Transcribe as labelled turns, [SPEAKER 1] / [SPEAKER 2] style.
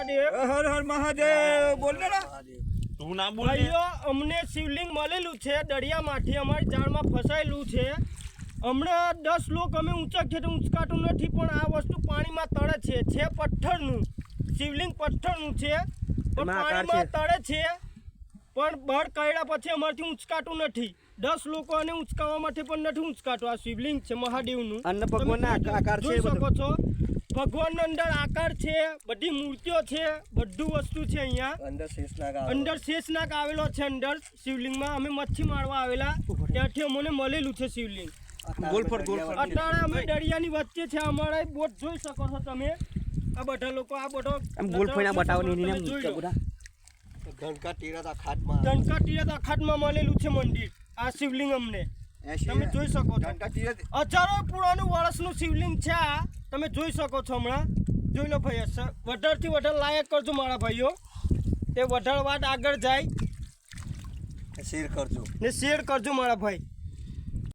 [SPEAKER 1] મહાદેવ
[SPEAKER 2] હર હર મહાદેવ બોલ ને
[SPEAKER 3] તું ના બોલ
[SPEAKER 1] ભાઈઓ અમને શિવલિંગ મળેલું છે દરિયામાંથી અમારી જાળમાં ફસાયેલું છે હમણાં 10 લોકો અમે ઊંચા છે તો ઊંચકાતું નથી પણ આ વસ્તુ પાણીમાં તળે છે પથ્થરનું શિવલિંગ પથ્થરનું છે પણ પાણીમાં તળે છે પણ બળ કર્યા પછી અમારથી ઊંચકાતું નથી 10 લોકોને ઊંચકાવવા માટે પણ નથી ઊંચકાતું આ શિવલિંગ છે મહાદેવનું
[SPEAKER 2] અન્ન ભગવાનના આકાર છે
[SPEAKER 1] જોઈ શકો છો ભગવાનનો અંદર આકાર છે બધી મૂર્તિઓ છે બધું વસ્તુ છે અહીંયા અંદર શેષનાગ આવેલો છે અંદર શિવલિંગમાં અમે મચ્છી મારવા આવેલા ત્યાંથી અમને મળેલું છે શિવલિંગ અત્યારે અમે દરિયાની વચ્ચે છે અમારા બોટ જોઈ શકો છો તમે આ બધા લોકો આ બધો
[SPEAKER 2] ધનકા તીરથ
[SPEAKER 1] અખાતમાં મળેલું છે મંદિર આ શિવલિંગ અમને તમે જોઈ શકો છો હજારો પુરાણું વર્ષનું શિવલિંગ છે આ તમે જોઈ શકો છો હમણાં જોઈ લો ભાઈ વધારથી વધારે લાયક કરજો મારા ભાઈઓ તે વધારે વાત આગળ જાય
[SPEAKER 2] શેર કરજો
[SPEAKER 1] ને શેર કરજો મારા ભાઈ